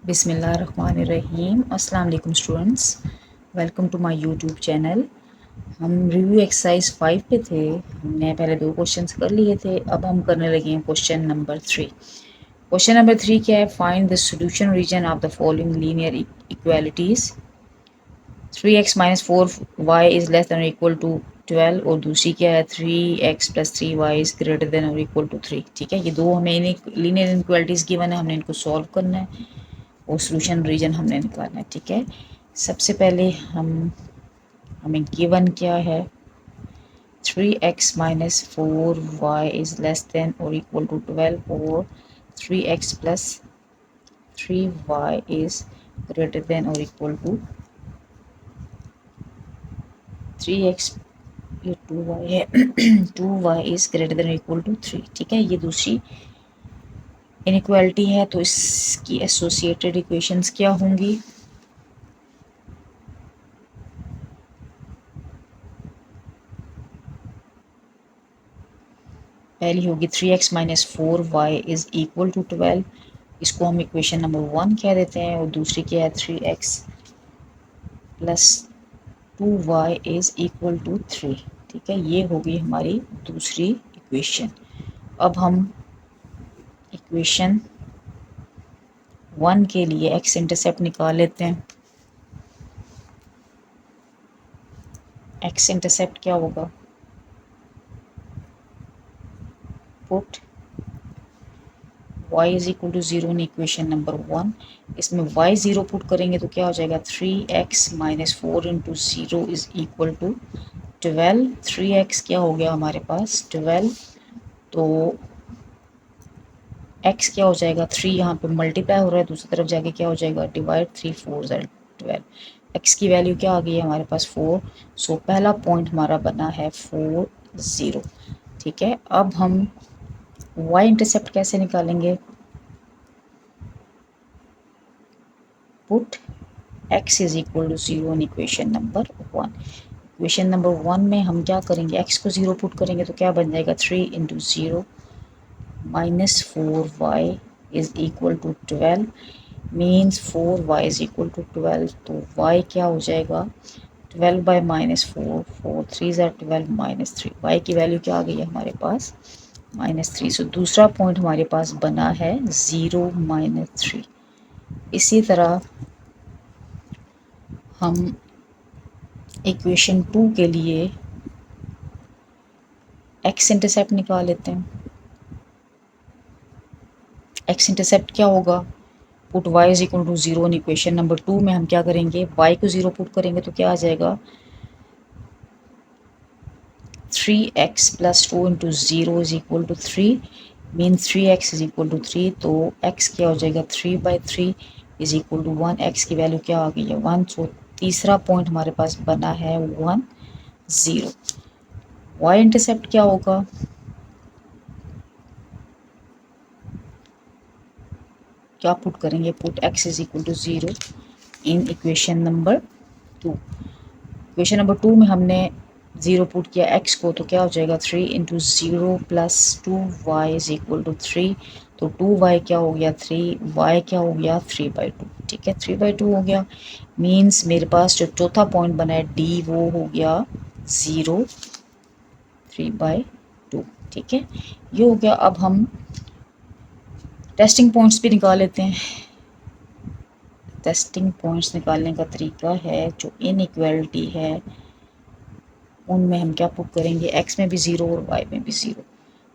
बिस्मिल्लाहिर्रहमानिर्रहीम। अस्सलाम वालेकुम students, welcome to my YouTube channel. हम रिव्यू एक्सरसाइज 5 पे थे। हमने पहले 2 क्वेश्चंस कर लिए थे, अब हम करने लगे हैं क्वेश्चन नंबर 3। क्वेश्चन नंबर 3 क्या है? Find the solution region of the following linear equalities. 3x minus 4y is less than और इक्वल टू 12, और दूसरी क्या है? 3x plus 3y is greater than और इक्वल टू 3। ठीक है, ये दो हमें लीनियर इनक्वालिटीज़ गिवन है, हमने इनको सॉल्व करना है और सॉल्यूशन रीजन हमने निकालना है। ठीक है, सबसे पहले हमें गिवन क्या है? 3x minus 4y is less than और इक्वल टू 12, और 3x plus 3y is greater than और इक्वल टू 3x, ये 2y है 2y इज़ ग्रेटर देन और इक्वल टू 3। ठीक है, ये दूसरी इनइक्वालिटी है, तो इसकी एसोसिएटेड इक्वेशंस क्या होंगी? पहली होगी 3x minus 4y is equal to 12, इसको हम इक्वेशन नंबर 1 कह देते हैं, और दूसरी क्या है? 3x plus 2y is equal to 3। ठीक है, ये होगी हमारी दूसरी इक्वेशन। अब हम इक्वेशन 1 के लिए x इंटरसेप्ट निकाल लेते हैं। x इंटरसेप्ट क्या होगा? Put y is equal to 0 in equation number 1। इसमें y 0 पुट करेंगे तो क्या हो जाएगा? 3x minus 4 into 0 is equal to 12। 3x क्या हो गया हमारे पास? 12। तो x क्या हो जाएगा? 3 यहाँ पे मल्टीप्लाई हो रहा है, दूसरी तरफ जाके क्या हो जाएगा? डिवाइड। 3 4 12। x की वैल्यू क्या आ गई है हमारे पास? 4। सो पहला पॉइंट हमारा बना है 4 0। ठीक है, अब हम y इंटरसेप्ट कैसे निकालेंगे? Put x is equal to 0 in equation number 1। Equation number 1 में हम क्या करेंगे? x को 0 पुट करेंगे तो क्या बन जाएगा? 3 into 0 minus 4y is equal to 12, means 4y is equal to 12। तो y क्या हो जाएगा? 12 बाई माइनस 4, 4 3 ज़ा 12 माइनस 3। y की वैल्यू क्या आ गई है हमारे पास? -3। सो दूसरा पॉइंट हमारे पास बना है 0 माइनस 3। इसी तरह हम इक्वेशन 2 के लिए x इंटरसेप्ट निकाल लेते हैं। x इंटरसेप्ट क्या होगा? Put y is equal to 0 in equation number 2 में हम क्या करेंगे? y को 0 पुट करेंगे तो क्या आ जाएगा? 3x plus 2 into 0 is equal to 3, mean 3x is equal to 3। तो x क्या हो जाएगा? 3 by 3 is equal to 1। x की वैल्यू क्या आ गई है? 1। सो तीसरा पॉइंट हमारे पास बना है 1 0। y इंटरसेप्ट क्या होगा? क्या पुट करेंगे? Put x is equal to 0 in equation number 2। Equation number 2 में हमने 0 पुट किया x को, तो क्या हो जाएगा? 3 into 0 plus 2y is equal to 3। तो 2y क्या हो गया? 3y क्या हो गया? 3/2। ठीक है, 3/2 हो गया, मीन्स मेरे पास जो चौथा पॉइंट बना है d, वो हो गया 0 3/2। ठीक है, ये हो गया। अब हम टेस्टिंग पॉइंट्स भी निकाल लेते हैं। टेस्टिंग पॉइंट्स निकालने का तरीका है, जो इनइक्वालिटी है उनमें हम क्या पुट करेंगे? x में भी 0 और y में भी 0।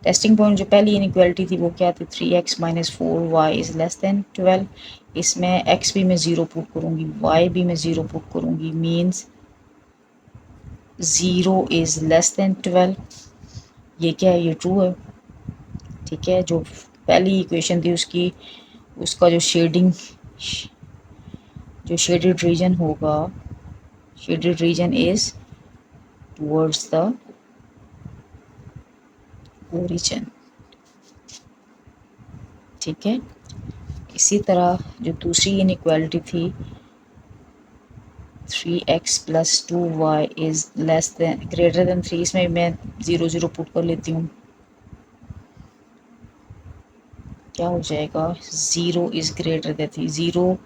टेस्टिंग पॉइंट जो पहली इनइक्वालिटी थी वो क्या थी? 3x minus 4y is less then 12। इसमें x भी मैं 0 पुट करूँगी, y भी मैं 0 पुट करूँगी, मीन्स 0 इज़ लेस देन 12। ये क्या है? ये ट्रू है। ठीक है, जो पहली इक्वेशन थी उसका जो शेडेड रीजन होगा, shaded region is towards the origin. ठीक है, इसी तरह जो दूसरी इनइक्वालिटी थी 3x plus 2y is less then greater than 3, इसमें मैं 0 0 पुट कर लेती हूँ। क्या हो जाएगा, 0 इज़ ग्रेटर देन 3, 0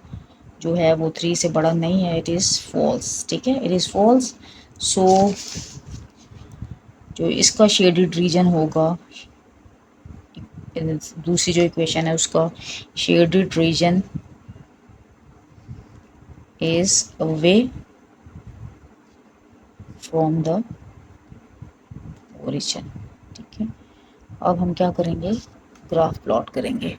जो है वो 3 से बड़ा नहीं है, इट इज़ फॉल्स। ठीक है, इट इज़ फॉल्स। सो जो इसका शेडेड रीजन होगा, दूसरी जो इक्वेशन है उसका shaded region is away from the origin. ठीक है, अब हम क्या करेंगे, ग्राफ प्लॉट करेंगे।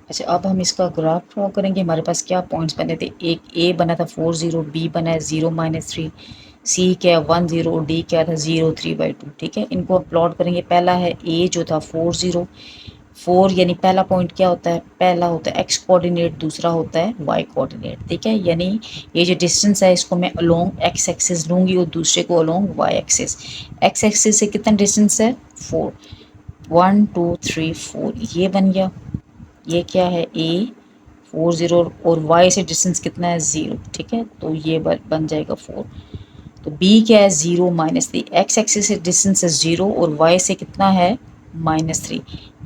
अच्छा, अब हम इसका ग्राफ ड्रॉ करेंगे। हमारे पास क्या पॉइंट्स बने थे, एक ए बना था 4 0, बी बना है 0 -3, सी क्या 1 0 और डी क्या था 0 3/2। ठीक है, इनको हम प्लॉट करेंगे। पहला है ए जो था 4 0, 4 यानी पहला पॉइंट क्या होता है, पहला होता है एक्स कोऑर्डिनेट, दूसरा होता है वाई कोऑर्डिनेट। ठीक है, यानी ये जो डिस्टेंस है इसको मैं अलोंग एक्स एक्सिस लूँगी और दूसरे को along Y axis. X axis से कितना डिस्टेंस है, 4, 1 2 3 4, ये बन गया। ये क्या है, ए 4 0 और वाई से डिस्टेंस कितना है 0। ठीक है, तो ये बन जाएगा 4। तो बी क्या है 0 -3, एक्स एक्सिस से डिस्टेंस है 0 और वाई से कितना है -3।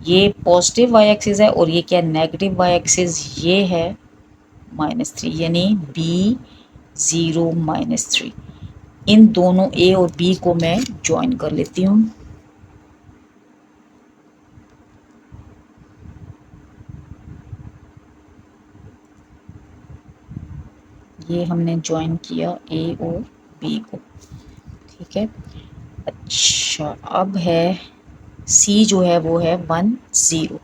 ये पॉजिटिव वाई एक्सिस है और ये क्या नेगेटिव वाई एक्सिस, ये है -3, यानी बी 0 -3। इन दोनों ए और बी को मैं ज्वाइन कर लेती हूँ। ये हमने ज्वाइन किया ए और बी को। ठीक है, अच्छा अब है सी जो है वो है 1 0,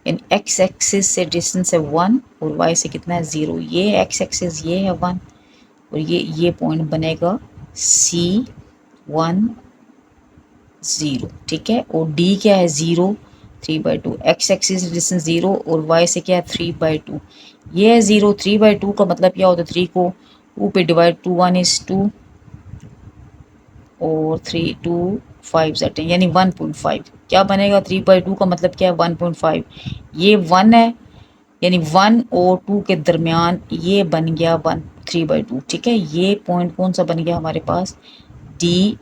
यानी एक्स एक्सिस से डिस्टेंस है 1 और वाई से कितना है 0। ये एक्स एक्सिस ये है 1 और ये पॉइंट बनेगा सी 1 0। ठीक है, और डी क्या है 0 3/2, एक्स एक्सिस डिस्टेंस 0 और वाई से क्या है 3/2। ये है 0 3/2 का मतलब क्या होता है, 3 को 2 पे डिवाइड, 2 1 is 2 और 3 2 5 10, यानी 1.5। क्या बनेगा, 3/2 का मतलब क्या है 1.5। ये 1 है, यानी 1 और 2 के दरमियान ये बन गया 1 3/2। ठीक है, ये पॉइंट कौन सा बन गया हमारे पास, डी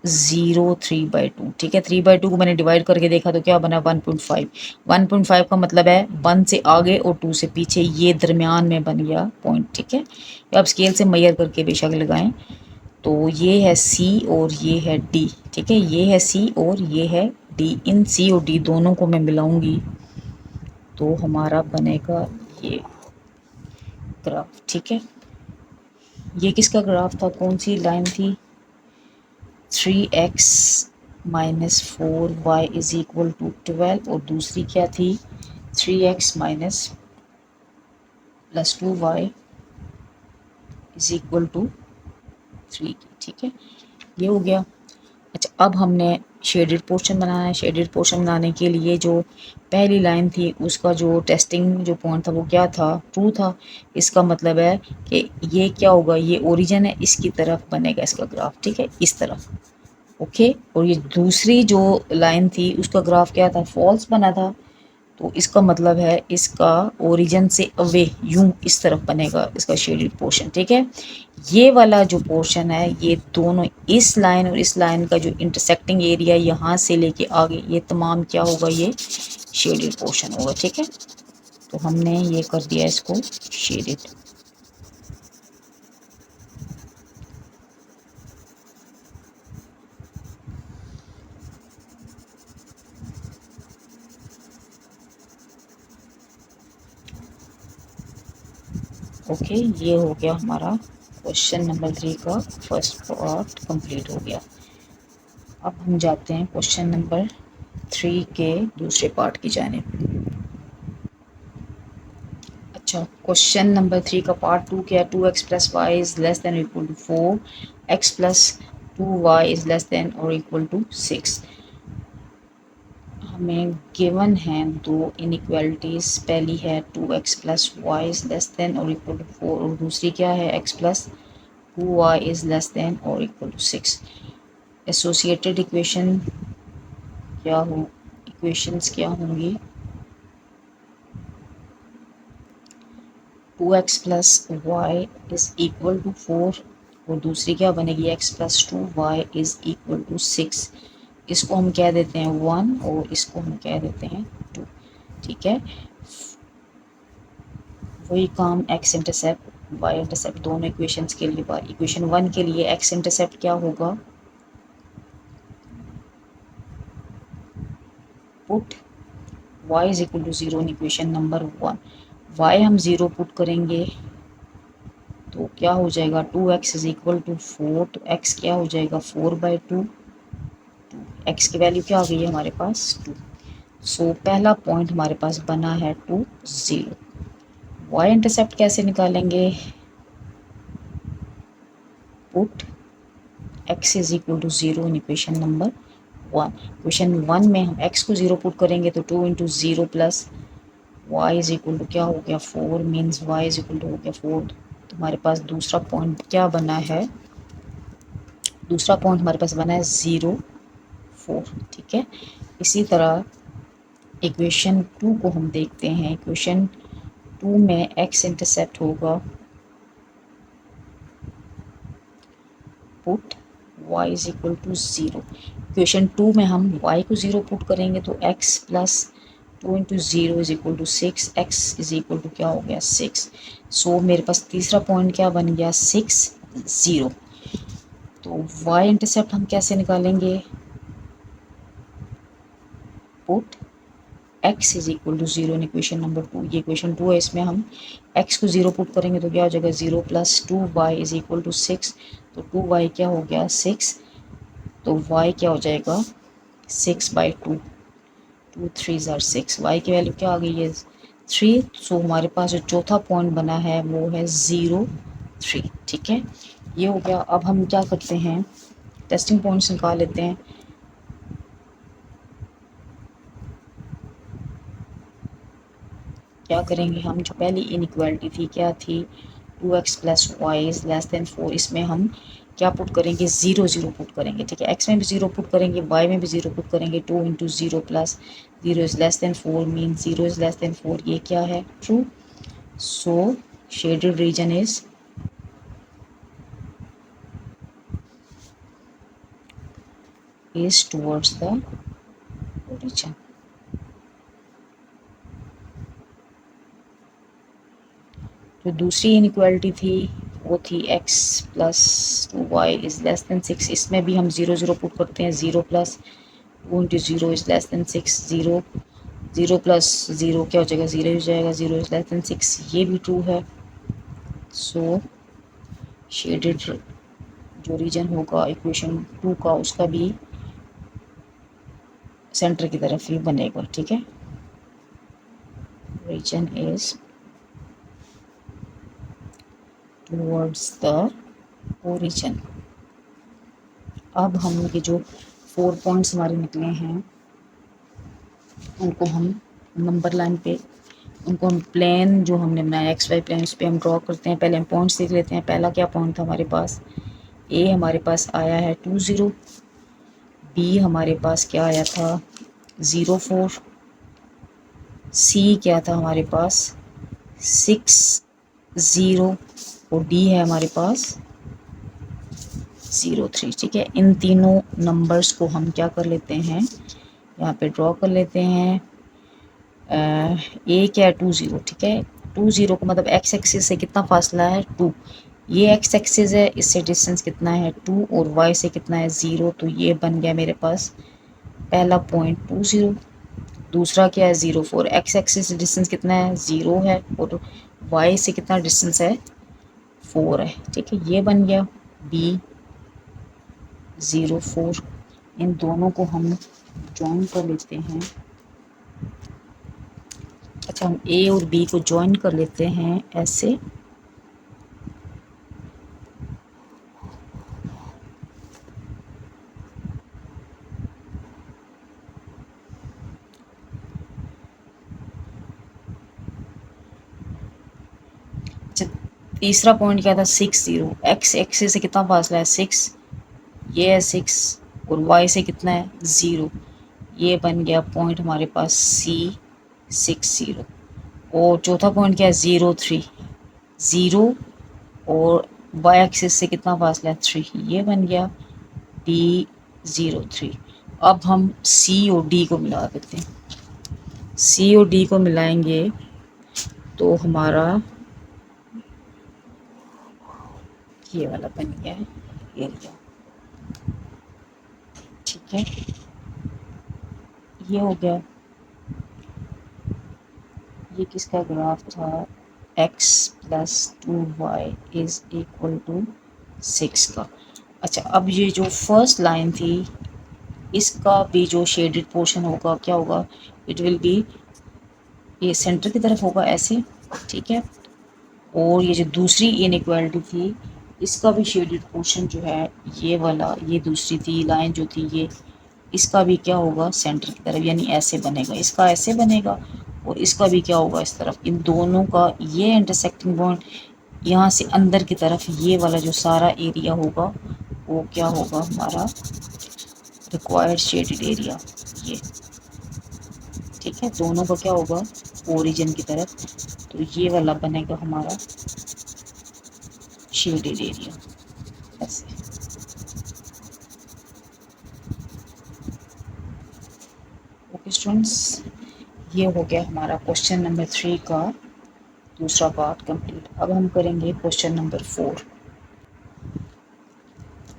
0 3/2। ठीक है, 3/2 को मैंने डिवाइड करके देखा तो क्या बना 1.5। 1.5 का मतलब है 1 से आगे और 2 से पीछे, ये दरमियान में बन गया पॉइंट। ठीक है, आप स्केल से मेजर करके बेशक लगाएं। तो ये है सी और ये है डी। ठीक है, ये है सी और ये है डी। इन सी और डी दोनों को मैं मिलाऊंगी तो हमारा बनेगा ये ग्राफ। ठीक है, ये किसका ग्राफ था, कौन सी लाइन थी, 3x -4y is equal to 12 और दूसरी क्या थी 3x +2y is equal to 3 की। ठीक है, ये हो गया। अच्छा, अब हमने शेडेड पोर्शन बनाना है। शेडेड पोर्शन बनाने के लिए जो पहली लाइन थी उसका जो टेस्टिंग जो पॉइंट था वो क्या था, ट्रू था। इसका मतलब है कि ये क्या होगा, ये ओरिजिन है, इसकी तरफ बनेगा इसका ग्राफ। ठीक है, इस तरफ। ओके, और ये दूसरी जो लाइन थी उसका ग्राफ क्या था, फॉल्स बना था। तो इसका मतलब है इसका ओरिजिन से अवे यूं इस तरफ बनेगा इसका शेडेड पोर्शन। ठीक है, ये वाला जो पोर्शन है ये दोनों, इस लाइन और इस लाइन का जो इंटरसेक्टिंग एरिया यहाँ से लेके आगे ये तमाम क्या होगा, ये शेडेड पोर्शन होगा। ठीक है, तो हमने ये कर दिया इसको शेडेड। ओके, ये हो गया हमारा क्वेश्चन नंबर 3 का फर्स्ट पार्ट कंप्लीट हो गया। अब हम जाते हैं क्वेश्चन नंबर 3 के दूसरे पार्ट की जानिब। अच्छा, क्वेश्चन नंबर 3 का पार्ट 2 क्या है, 2x + y is less than equal to 4, x + 2y is less than और इक्वल टू 6। हमें गिवन हैं दो इनइक्वालिटीज़। पहली है 2x + y is less than और इक्वल टू 4 और दूसरी क्या है x + 2y is less than और इक्वल टू 6। एसोसिएटेड इक्वेशन क्या हो, इक्वेशंस क्या होंगी, 2x + y is equal to 4 और दूसरी क्या बनेगी x + 2y is equal to 6। इसको हम कह देते हैं 1 और इसको हम कह देते हैं 2। ठीक है, वही काम एक्स इंटरसेप्ट वाई इंटरसेप्ट दोनों इक्वेशंस के लिए। इक्वेशन 1 के लिए एक्स इंटरसेप्ट क्या होगा, put y is equal to 0 in equation number 1। y हम 0 पुट करेंगे तो क्या हो जाएगा, 2x इज इक्वल टू 4, तो x क्या हो जाएगा 4/2। x की वैल्यू क्या आ गई है हमारे पास 2। सो पहला पॉइंट हमारे पास बना है 2 0। y इंटरसेप्ट कैसे निकालेंगे, put x is equal to 0 in equation number 1। Equation 1 में हम x को 0 पुट करेंगे तो 2 into 0 plus y is equal to क्या हो गया 4, means y is equal to हो गया 4। तो हमारे पास दूसरा पॉइंट क्या बना है, दूसरा पॉइंट हमारे पास बना है 0 4। ठीक है, इसी तरह इक्वेशन 2 को हम देखते हैं। इक्वेशन 2 में x इंटरसेप्ट होगा put y is equal to 0। Equation 2 में हम y को 0 पुट करेंगे तो x plus 2 into 0 is equal to 6, x is equal to क्या हो गया 6। सो मेरे पास तीसरा पॉइंट क्या बन गया 6 0। तो y इंटरसेप्ट हम कैसे निकालेंगे, put x is equal to 0 in equation number 2। ये इक्वेशन 2 है, इसमें हम x को 0 पुट करेंगे तो क्या हो जाएगा 0 plus 2y is equal to 6। तो 2y क्या हो गया 6, तो y क्या हो जाएगा 6/2, 2 3 ज़ार 6, y की वैल्यू क्या आ गई है 3। सो हमारे पास जो चौथा पॉइंट बना है वो है 0 3। ठीक है, ये हो गया। अब हम क्या करते हैं, टेस्टिंग पॉइंट्स निकाल लेते हैं। क्या करेंगे हम, जो पहली इनइक्वालिटी थी क्या थी 2x plus Y is less than 4, इसमें हम क्या पुट करेंगे 0 0 पुट करेंगे। ठीक है, x में भी 0 पुट करेंगे, y में भी 0 पुट करेंगे। 2 into 0 plus 0 is less than 4, mean 0 is less than 4, ये क्या है true. So shaded region is towards the origin। जो दूसरी इनइक्वालिटी थी वो थी x plus 2y is less then 6, इसमें भी हम 0 0 पुट करते हैं। 0 plus 2 into 0 is less then 6, 0 0 plus 0 क्या हो जाएगा 0 हो जाएगा, 0 इज लेस देन 6, ये भी ट्रू है। सो शेडेड जो रीजन होगा इक्वेशन 2 का उसका भी सेंटर की तरफ ही बनेगा। ठीक है, region is towards the origin. अब हम ये जो 4 पॉइंट्स हमारे निकले हैं उनको हम नंबर लाइन पे, उनको हम प्लेन जो हमने बनाया एक्स वाई प्लेन उस पर हम ड्रॉ करते हैं। पहले हम पॉइंट्स देख लेते हैं। पहला क्या पॉइंट था हमारे पास, ए हमारे पास आया है 2 0, बी हमारे पास क्या आया था 0 4, सी क्या था हमारे पास 6 0 और डी है हमारे पास 0 3। ठीक है, इन तीनों नंबर्स को हम क्या कर लेते हैं, यहाँ पे ड्रॉ कर लेते हैं। ए क्या है 2 0। ठीक है, 2 0 को मतलब एक्स एक्सिस से कितना फासला है 2, ये एक्स एक्सिस है, इससे डिस्टेंस कितना है 2 और वाई से कितना है 0। तो ये बन गया मेरे पास पहला पॉइंट 2 0। दूसरा क्या है 0 4, एक्स एक्सिस से डिस्टेंस कितना है 0 है और वाई से कितना डिस्टेंस है 4 है। ठीक है, ये बन गया बी 0 4। इन दोनों को हम ज्वाइन कर लेते हैं। अच्छा, हम ए और बी को ज्वाइन कर लेते हैं ऐसे। अच्छा, तीसरा पॉइंट क्या था 6 0, एक्स एक्सिस से कितना फासला है 6, ये है 6 और वाई से कितना है 0, ये बन गया पॉइंट हमारे पास सी 6 0। और चौथा पॉइंट क्या है 0 3, 0 और वाई एक्सिस से कितना फासला है 3, ये बन गया बी 0 3। अब हम सी और डी को मिला देते हैं। सी और डी को मिलाएंगे तो हमारा ये वाला बन गया है एरिया। ठीक है, ये हो गया। ये किसका ग्राफ था? x plus 2y is equal to 6 का। अच्छा, अब ये जो फर्स्ट लाइन थी इसका भी जो शेडेड पोर्शन होगा क्या होगा? इट विल बी, ये सेंटर की तरफ होगा ऐसे। ठीक है, और ये जो दूसरी इनइक्वालिटी थी इसका भी शेडेड पोर्शन जो है ये वाला, ये दूसरी थी लाइन जो थी ये, इसका भी क्या होगा? सेंटर की तरफ, यानी ऐसे बनेगा। इसका ऐसे बनेगा और इसका भी क्या होगा? इस तरफ। इन दोनों का ये इंटरसेक्टिंग पॉइंट यहाँ से अंदर की तरफ ये वाला जो सारा एरिया होगा वो क्या होगा? हमारा रिक्वायर्ड शेडेड एरिया ये। ठीक है, दोनों का क्या होगा? ओरिजिन की तरफ। तो ये वाला बनेगा हमारा शेडेड एरिया ऐसे। ओके स्टूडेंट्स, ये हो गया हमारा क्वेश्चन नंबर 3 का दूसरा पार्ट कंप्लीट। अब हम करेंगे क्वेश्चन नंबर 4।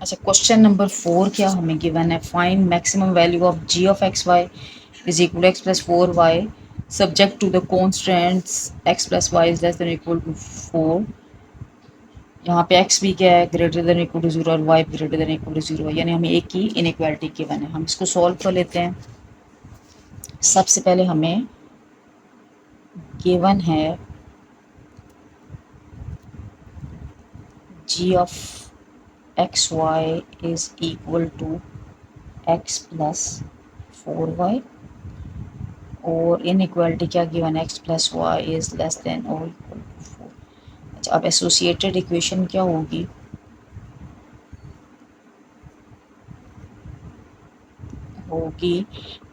अच्छा, क्वेश्चन नंबर 4 क्या हमें गिवन है? Find maximum value of g of x Y is equal X plus 4y subject to the constants x plus Y is less than equal to 4। यहाँ पे x भी क्या है? Greater than equal to 0 और y greater than equal to 0 है, यानी हमें एक ही इनइक्वालिटी गिवन है। हम इसको सॉल्व कर लेते हैं। सबसे पहले हमें गिवन है g of x Y is equal to X plus 4y, और इनइक्वालिटी क्या गिवन है? X plus Y is less than और इक्वल टू 4। अच्छा, अब एसोसिएटेड इक्वेशन क्या होगी? होगी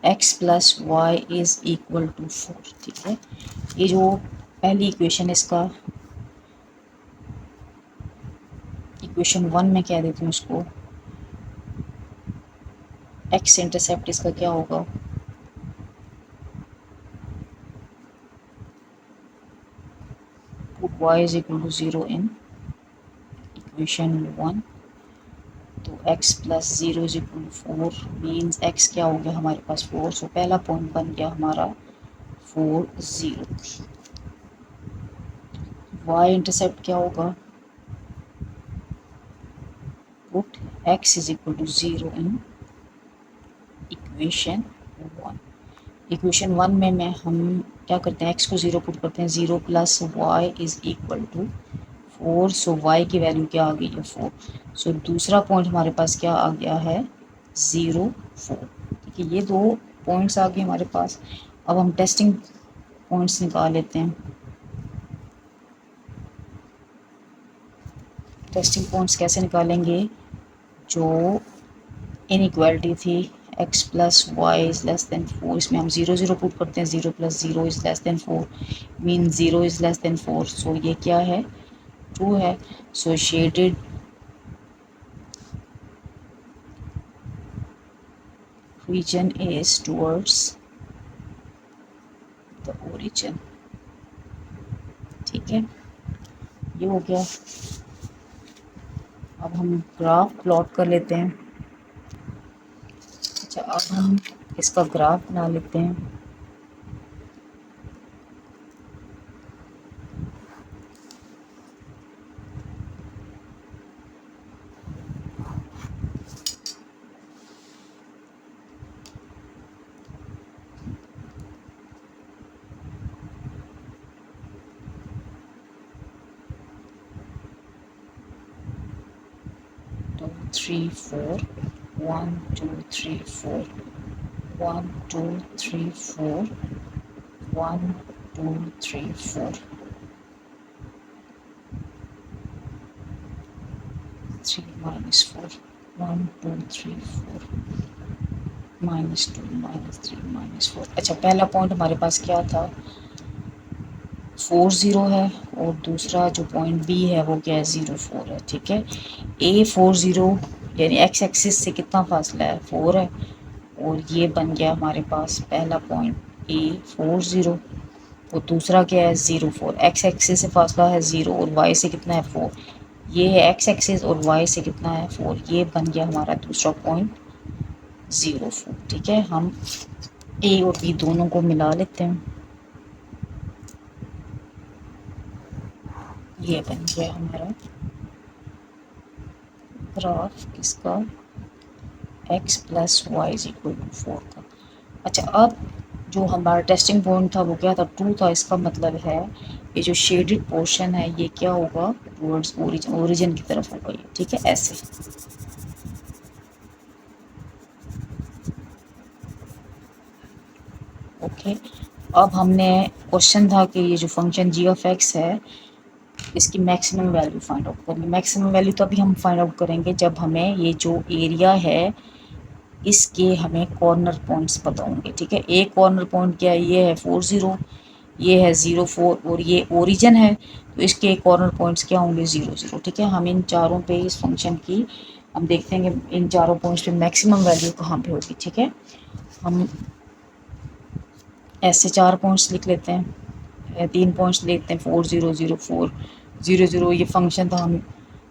x plus Y is equal to 4। ठीक है, ये जो पहली इक्वेशन, इसका इक्वेशन 1 में कह देती हूँ इसको। x इंटरसेप्ट इसका क्या होगा? Put y is equal to 0 in equation 1। तो x plus 0 is equal to 4 means x क्या हो गया हमारे पास? 4। सो पहला पॉइंट बन गया हमारा 4 0। y इंटरसेप्ट क्या होगा? Put x is equal to 0 in equation 1। Equation 1 में हम क्या करते हैं? x को 0 पुट करते हैं। 0 plus Y is equal to 4। So y की वैल्यू क्या आ गई है? 4। सो दूसरा पॉइंट हमारे पास क्या आ गया है? 0 4। ठीक है, ये दो पॉइंट्स आ गए हमारे पास। अब हम टेस्टिंग पॉइंट्स निकाल लेते हैं। टेस्टिंग पॉइंट्स कैसे निकालेंगे? जो इनइक्वालिटी थी x plus Y is less than 4, इसमें हम 0 0 पुट करते हैं। 0 plus 0 is less than 4 mean 0 is less than 4। So ये क्या है? ट्रू है। So shaded region is towards the origin। ठीक है, ये हो गया। अब हम ग्राफ प्लॉट कर लेते हैं। अच्छा, अब हम इसका ग्राफ बना लेते हैं। Three four 1 2 3 4 1 2 3 4 1 2 3 4 3 minus 4 1 2 3 4 -2 -3 -4। अच्छा, पहला पॉइंट हमारे पास क्या था? 4 0 है, और दूसरा जो पॉइंट बी है वो क्या है? 0 4 है। ठीक है, A 4 0 यानी x एक्सिस से कितना फासला है? 4 है, और ये बन गया हमारे पास पहला पॉइंट A40 और दूसरा क्या है 0 4। एक्स एक्सिस से फासला है 0 और वाई से कितना है 4। ये है एक्स एक्सिस और वाई से कितना है 4। ये बन गया हमारा दूसरा पॉइंट 0 4। ठीक है, हम ए और बी दोनों को मिला लेते हैं। ये बन गया हमारा ग्राफ किसका, x plus Y is equal to 4 का। अच्छा, अब जो हमारा टेस्टिंग पॉइंट था वो क्या था, 2 था। इसका मतलब है ये जो शेडेड पोर्शन है ये क्या होगा, टूवर्ड्स ओरिजिन की तरफ होगा ये। ठीक है, ऐसे। ओके, अब हमने क्वेश्चन था कि ये जो फंक्शन जी ऑफ एक्स है इसकी मैक्सिमम वैल्यू फाइंड आउट करनी। मैक्सिमम वैल्यू तो अभी हम फाइंड आउट करेंगे जब हमें ये जो एरिया है इसके हमें कॉर्नर पॉइंट्स पता होंगे। ठीक है, एक कॉर्नर पॉइंट क्या है, ये है 40, ये है 0 4 और ये ओरिजिन है, तो इसके कॉर्नर पॉइंट्स क्या होंगे 0 0। ठीक है, हम इन चारों पे इस फंक्शन की हम देखते हैं कि इन चारों पॉइंट्स पे मैक्सिमम वैल्यू कहाँ पे होगी। ठीक है, हम ऐसे 4 पॉइंट्स लिख लेते हैं, 3 पॉइंट्स लेते हैं 4 0 0 4 0 0। ये फंक्शन था, हम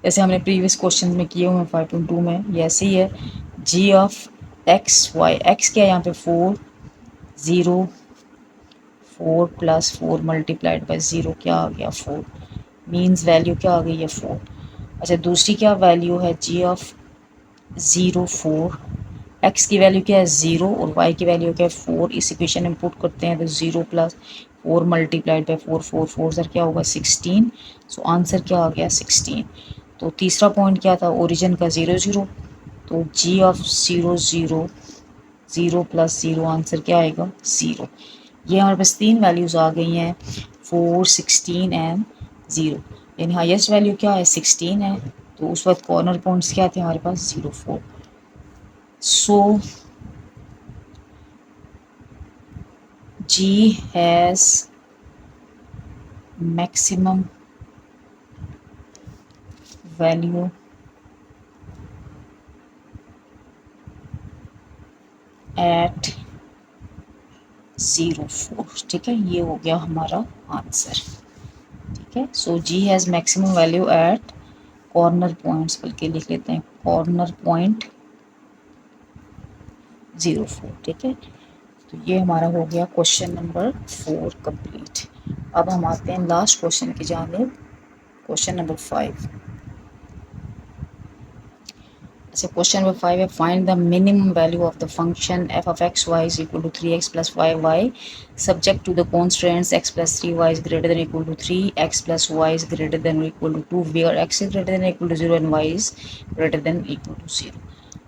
जैसे हमने प्रीवियस क्वेश्चन में किए हुए हैं 5.2 में, ये ऐसे ही है। जी ऑफ एक्स वाई, एक्स क्या है यहाँ पे 4 0 4 प्लस 4 मल्टीप्लाइड बाई 0 क्या आ गया 4, मीन्स वैल्यू क्या आ गई है 4। अच्छा, दूसरी क्या वैल्यू है जी ऑफ 0 4, एक्स की वैल्यू क्या है 0 और वाई की वैल्यू क्या है 4। इस इक्वेशन में पुट करते हैं तो 0 प्लस 4 मल्टीप्लाइड बाई 4 4 4 सर क्या होगा 16। सो आंसर क्या आ गया 16। तो तीसरा पॉइंट क्या था, ओरिजिन का 0 0, तो जी ऑफ 0 0 0 प्लस 0 आंसर क्या आएगा 0। ये हमारे पास 3 वैल्यूज़ आ गई हैं 4 16 एंड 0। यानी हाईएस्ट वैल्यू क्या है 16 है, तो उस वक्त कॉर्नर पॉइंट्स क्या थे हमारे पास 0 4। सो G has maximum value at 0 4। ठीक है, ये हो गया हमारा आंसर। ठीक है, so G has maximum value at corner points, बल्कि लिख लेते हैं कॉर्नर पॉइंट 0 4। ठीक है, तो ये हमारा हो गया क्वेश्चन नंबर 4 कंप्लीट। अब हम आते हैं लास्ट क्वेश्चन की जानिब, क्वेश्चन नंबर 5। अच्छा, क्वेश्चन नंबर 5 है find the minimum value of the function f of x Y is equal to 3x plus 5y subject to the constants x plus 3y is greater than equal to 3, x plus y is greater than equal to 2 where x is greater than equal to 0 and y is greater than equal to 0।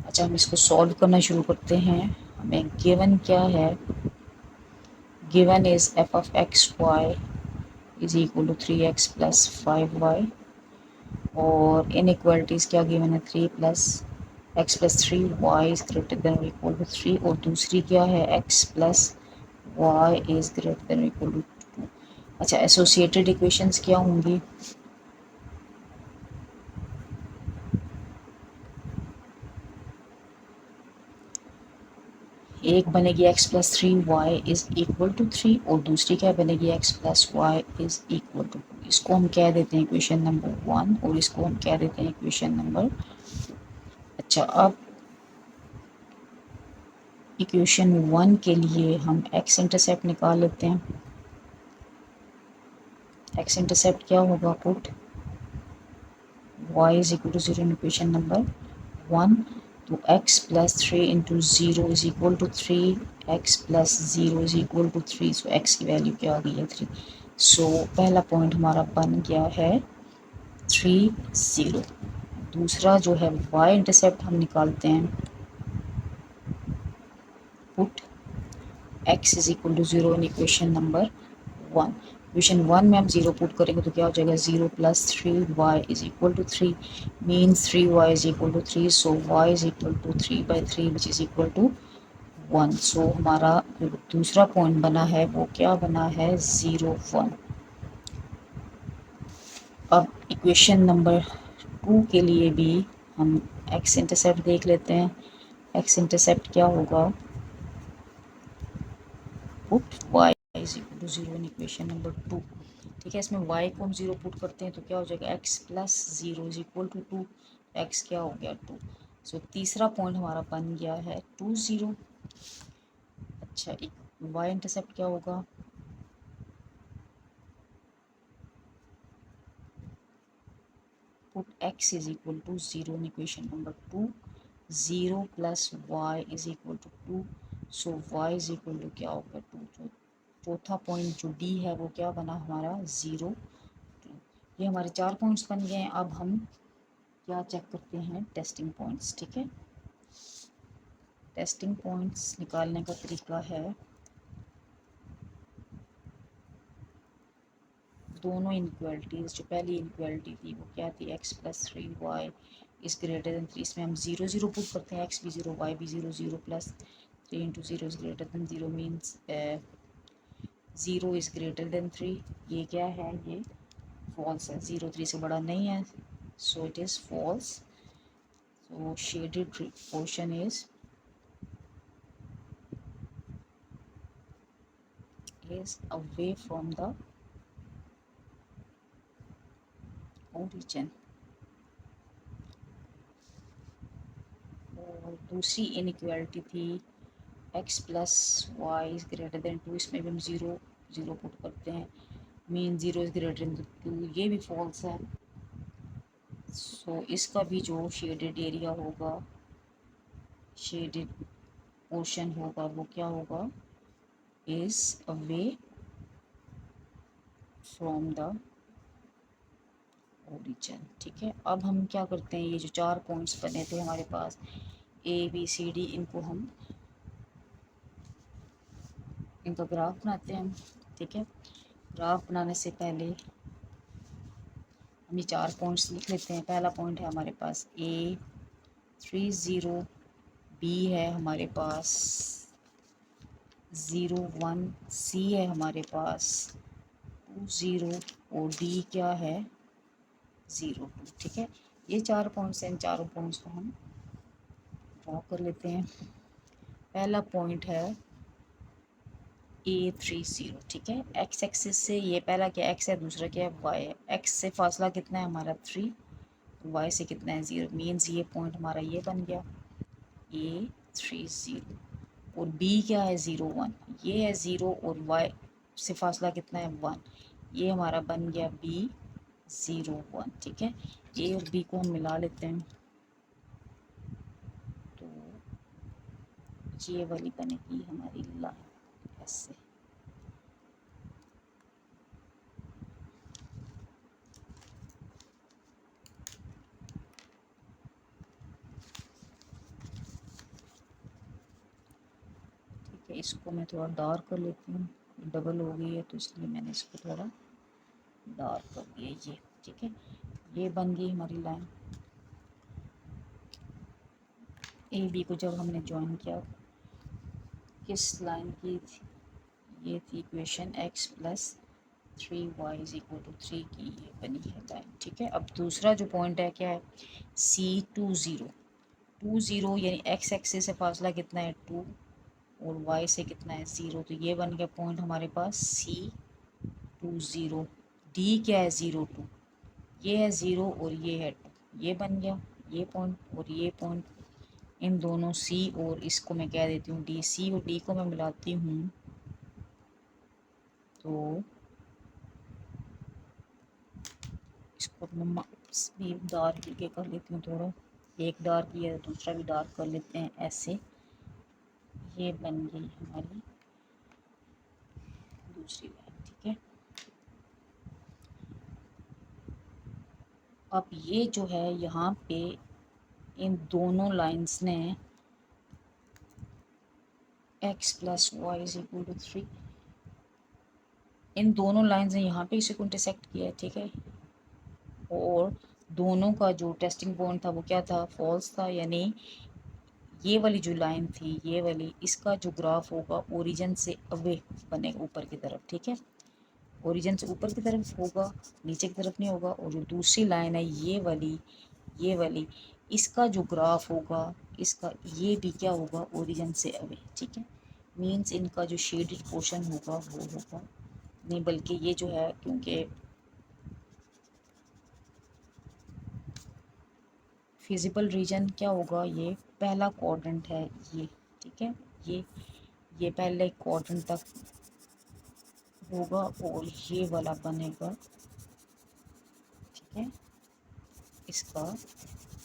अच्छा, हम इसको solve करना शुरू करते हैं। हमें given क्या है, given is f of x Y is equal to 3x plus 5y और इनइक्वालिटीज़ क्या गिवन है 3 plus x plus 3 y is greater than equal to 3 और दूसरी क्या है x plus y is greater than equal to 2। अच्छा, associated equations क्या होंगी, एक बनेगी x plus 3 y is equal to 3 और दूसरी क्या बनेगी x plus y is equal to 2। इसको हम कह देते हैं इक्वेशन नंबर 1 और इसको हम कह देते हैं इक्वेशन नंबर। अच्छा, अब इक्वेशन 1 के लिए हम x इंटरसेप्ट निकाल लेते हैं। x इंटरसेप्ट क्या होगा, put y is equal to 0 in equation number 1, तो x plus 3 into 0 is equal to 3, x plus 0 is equal to 3। So x की वैल्यू क्या आ गई है 3। सो पहला पॉइंट हमारा बन गया है 3 0। दूसरा जो है y इंटरसेप्ट हम निकालते हैं, put x is equal to 0 in equation number 1। Equation 1 में हम 0 पुट करेंगे तो क्या हो जाएगा 0 plus 3y is equal to 3, means 3y is equal to 3। So y is equal to 3/3 which is equal to 1। So हमारा जो दूसरा पॉइंट बना है वो क्या बना है 0 1। अब इक्वेशन नंबर 2 के लिए भी हम x इंटरसेप्ट देख लेते हैं। x इंटरसेप्ट क्या होगा, put y is equal to 0 in equation number 2। ठीक है, इसमें y को हम 0 पुट करते हैं तो क्या हो जाएगा, x plus 0 is equal to 2। x क्या हो गया 2। सो तीसरा पॉइंट हमारा बन गया है 2 0। अच्छा, एक y इंटरसेप्ट क्या होगा, put x is equal to 0 in equation number 2। 0 plus y is equal to 2। So y is equal to क्या होगा 2। जो चौथा पॉइंट जो d है वो क्या बना हमारा 0 2। ये हमारे 4 पॉइंट्स बन गए हैं। अब हम क्या चेक करते हैं, टेस्टिंग पॉइंट्स। ठीक है, टेस्टिंग पॉइंट्स निकालने का तरीका है, दोनों इनक्वालिटीज़, जो पहली इनक्वालिटी थी वो क्या थी, x plus 3y is greater then 3, इसमें हम 0 0 पुट करते हैं, x भी 0 y भी 0, 0 plus 3 into 0 is greater then 0 means 0 is greater then 3। ये क्या है, ये फॉल्स है, 0 3 से बड़ा नहीं है, so it is false. So shaded portion is away from the origin। और दूसरी इनइक्वालिटी थी x plus y is greater than 2, इसमें भी हम 0 0 पुट करते हैं, मीन 0 इज़ ग्रेटर देन 2, ये भी फॉल्स है। सो इसका भी जो शेडेड एरिया होगा, शेडेड पोर्शन होगा, वो क्या होगा, is away from the origin. ठीक है, अब हम क्या करते हैं, ये जो 4 पॉइंट्स बने थे हमारे पास ABCD, इनको हम इनका ग्राफ बनाते हैं हम। ठीक है, ग्राफ बनाने से पहले हम ये 4 पॉइंट्स लिख लेते हैं। पहला पॉइंट है हमारे पास A 3 0, B है हमारे पास 0 1, C है हमारे पास 2 0 और D क्या है 0 2। ठीक है, ये 4 पॉइंट्स हैं, इन चारों पॉइंट्स को हम ड्रॉ कर लेते हैं। पहला पॉइंट है A 3 0। ठीक है, x एक्सिस से ये पहला क्या x है, दूसरा क्या है y है। x से फासला कितना है हमारा 3, y से कितना है 0, मीन्स ये पॉइंट हमारा ये बन गया A 3 0। और b क्या है 0 1, ये है 0 और y से फासला कितना है 1, ये हमारा बन गया b 0 1। ठीक है, a और b को हम मिला लेते हैं तो ये वाली बनेगी हमारी लाइन ऐसे। ठीक है, इसको मैं थोड़ा डार्क कर लेती हूँ, डबल हो गई है तो इसलिए मैंने इसको थोड़ा डार्क कर दिया ये। ठीक है, ये बन गई हमारी लाइन। ए बी को जब हमने ज्वाइन किया, किस लाइन की थी, ये थी equation x plus 3y is equal to 3 की ये बनी है लाइन। ठीक है, अब दूसरा जो पॉइंट है क्या है C 2 0, 2 0 यानी x एक्सिस से फासला कितना है 2 और y से कितना है 0, तो ये बन गया पॉइंट हमारे पास C 2 0। D क्या है 0 2, ये है 0 और ये है 2, ये बन गया ये पॉइंट और ये पॉइंट। इन दोनों C और इसको मैं कह देती हूँ D। C और D को मैं मिलाती हूँ तो इसको मैं भी डार्क करके कर लेती हूँ थोड़ा, एक डार्क किया दूसरा भी डार्क कर लेते हैं ऐसे। ये बन गई हमारी दूसरी लाइन। ठीक है, अब ये जो है यहाँ पे इन दोनों लाइंस ने x plus Y is equal to 3, इन दोनों लाइंस ने यहाँ पे इसी को इंटरसेक्ट किया है। ठीक है, और दोनों का जो टेस्टिंग पॉइंट था वो क्या था, फॉल्स था, यानी ये वाली जो लाइन थी ये वाली, इसका जो ग्राफ होगा ओरिजिन से अवे बनेगा ऊपर की तरफ। ठीक है, ओरिजिन से ऊपर की तरफ होगा, नीचे की तरफ नहीं होगा। और जो दूसरी लाइन है ये वाली इसका जो ग्राफ होगा, इसका ये भी क्या होगा ओरिजिन से अवे। ठीक है, मीन्स इनका जो शेडेड पोर्शन होगा वो होगा नहीं, बल्कि ये जो है, क्योंकि फिजिबल रीजन क्या होगा, ये पहला क्वाड्रेंट है ये, ठीक है, ये पहले क्वाड्रेंट तक होगा और ये वाला बनेगा, ठीक है, इसका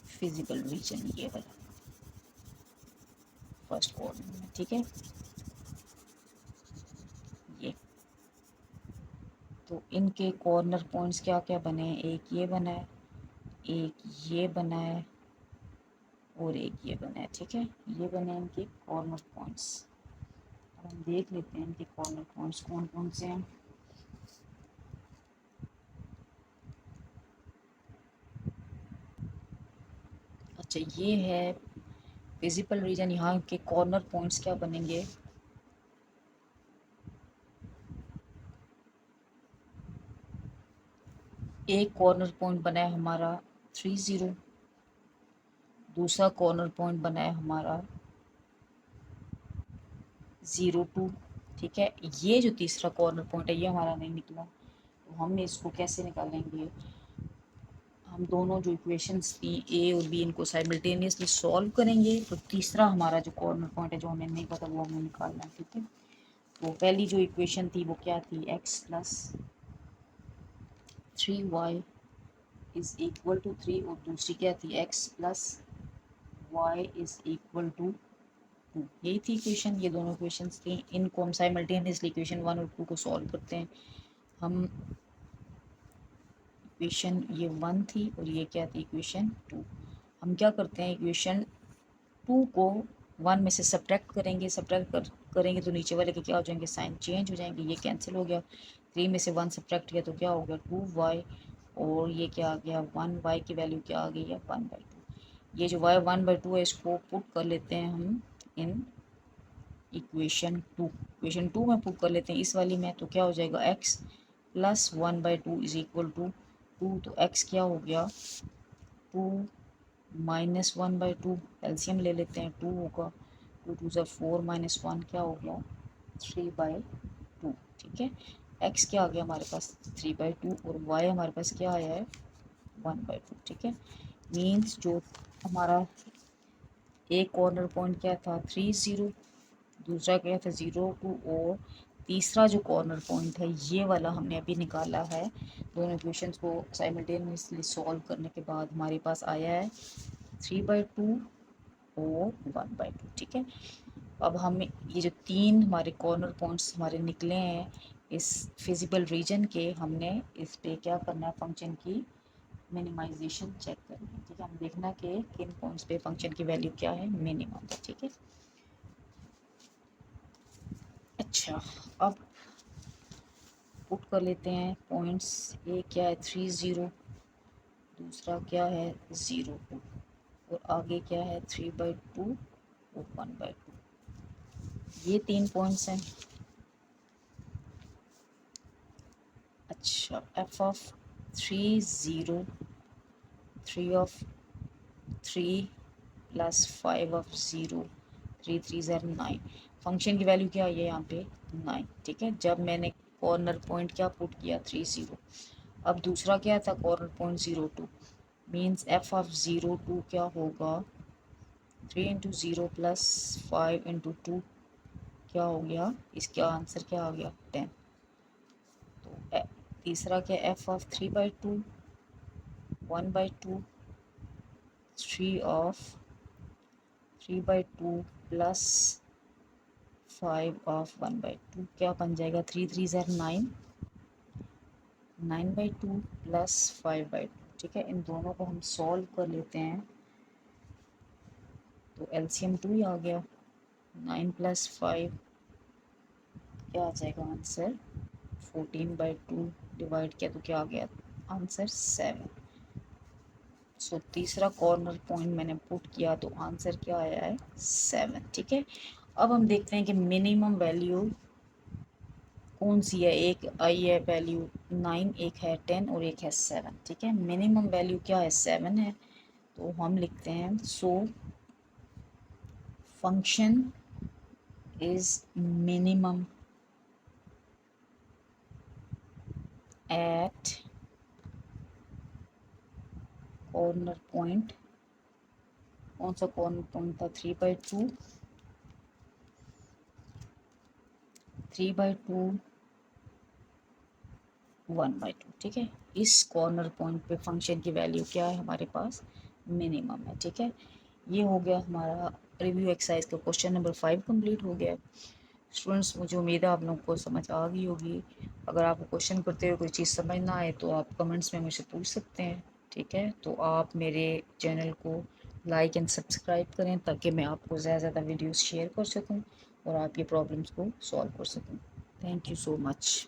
फिजिबल रीजन ये वाला फर्स्ट क्वाड्रेंट में, ठीक है। ये तो इनके कॉर्नर पॉइंट्स क्या क्या बने हैं, एक ये बना है, एक ये बना है और एक ये बना है, ठीक है, ये बने हैं इनके कॉर्नर पॉइंट्स। अब हम देख लेते हैं इनके कॉर्नर पॉइंट्स कौन कौन से हैं। अच्छा, ये है विजिबल रीजन, यहाँ के कॉर्नर पॉइंट्स क्या बनेंगे, एक कॉर्नर पॉइंट बना है हमारा 30, दूसरा कॉर्नर पॉइंट बना है हमारा 02, ठीक है। ये जो तीसरा कॉर्नर पॉइंट है ये हमारा नहीं निकला, तो हम इसको कैसे निकालेंगे, हम दोनों जो इक्वेशंस थी ए और बी इनको साइमल्टेनियसली सॉल्व करेंगे, तो तीसरा हमारा जो कॉर्नर पॉइंट है जो हमें नहीं पता वो हमें निकालना है, ठीक है। तो पहली जो इक्वेशन थी वो क्या थी, x plus 3y is equal to 3, और दूसरी क्या थी, x plus y is equal to 2। यही थी इक्वेशन, ये दोनों इक्वेशंस थी, इनको हम साइमल्टेनियसली इक्वेशन 1 और 2 को सॉल्व करते हैं। हम इक्वेशन ये 1 थी और ये क्या थी, इक्वेशन 2। हम क्या करते हैं, इक्वेशन 2 को 1 में से सब्ट्रैक्ट करेंगे, करेंगे तो नीचे वाले के क्या हो जाएंगे, साइन चेंज हो जाएंगे, ये कैंसिल हो गया। 3 में से 1 सब्ट्रैक्ट किया तो क्या हो गया, 2y, और ये क्या आ गया, 1y की वैल्यू क्या आ गई है, 1/2। ये जो y 1/2 है इसको पुट कर लेते हैं हम इन इक्वेशन 2 में पुट कर लेते हैं इस वाली में, तो क्या हो जाएगा, x plus 1/2 is equal to 2, तो x क्या हो गया, 2 माइनस 1/2, एलसीएम ले लेते हैं, 2 होगा, 2 2 4 माइनस 1 क्या हो गया, 3/2, ठीक है। x क्या आ गया हमारे पास 3/2 और y हमारे पास क्या आया है 1/2, ठीक है। मीन्स जो हमारा एक कॉर्नर पॉइंट क्या था 30, दूसरा क्या था 02, और तीसरा जो कॉर्नर पॉइंट है ये वाला हमने अभी निकाला है। दोनों इक्वेशंस को साइमल्टेनियसली सॉल्व करने के बाद हमारे पास आया है 3/2 और 1/2, ठीक है। अब हम ये जो तीन हमारे कॉर्नर पॉइंट्स हमारे निकले हैं इस फिजिबल रीजन के, हमने इस पे क्या करना है, फंक्शन की मिनिमाइजेशन चेक करनी है, ठीक है। हम देखना कि किन पॉइंट्स पे फंक्शन की वैल्यू क्या है, मिनिमम, ठीक है। अच्छा, अब पुट कर लेते हैं पॉइंट्स, ये क्या है 30, दूसरा क्या है 02, और आगे क्या है 3/2 और 1/2, ये तीन पॉइंट्स हैं। अच्छा, f of 3 of 3 plus 5 of 0, 3 3 ज़र 9, फंक्शन की वैल्यू क्या है यहाँ पे 9, ठीक है। जब मैंने कॉर्नर पॉइंट क्या पुट किया 30, अब दूसरा क्या था corner point 02, means f of 02 क्या होगा 3 इंटू 0 प्लस 5 इंटू 2 क्या हो गया, इसका आंसर क्या आ गया 10। तो तीसरा क्या f of 3/2, 1/2, 3 of 3/2 plus 5 of 1/2 क्या बन जाएगा, 3 3 ज़र 9, 9/2 प्लस 5/2, ठीक है। इन दोनों को हम सॉल्व कर लेते हैं तो एलसीएम 2 ही आ गया, 9 प्लस 5 क्या आ जाएगा आंसर 14/2, डिवाइड किया तो क्या आ गया आंसर 7। सो तीसरा कॉर्नर पॉइंट मैंने पुट किया तो आंसर क्या आया है 7, ठीक है। अब हम देखते हैं कि मिनिमम वैल्यू कौन सी है, एक आई है वैल्यू 9, एक है 10 और एक है 7, ठीक है। मिनिमम वैल्यू क्या है 7 है, तो हम लिखते हैं so function is minimum at corner point. कौन सा कॉर्नर पॉइंट था? 3/2, 3/2, 1/2। ठीक है, इस कॉर्नर पॉइंट पे फंक्शन की वैल्यू क्या है हमारे पास? मिनिमम है। ठीक है, ये हो गया हमारा रिव्यू एक्सरसाइज का क्वेश्चन नंबर 5 कंप्लीट हो गया। स्टूडेंट्स, मुझे उम्मीद है आप लोगों को समझ आ गई होगी। अगर आपको क्वेश्चन करते हुए कोई चीज़ समझ ना आए तो आप कमेंट्स में मुझसे पूछ सकते हैं। ठीक है, तो आप मेरे चैनल को लाइक एंड सब्सक्राइब करें ताकि मैं आपको ज़्यादा से ज़्यादा वीडियोस शेयर कर सकूं और आपकी प्रॉब्लम्स को सॉल्व कर सकूं। Thank you so much.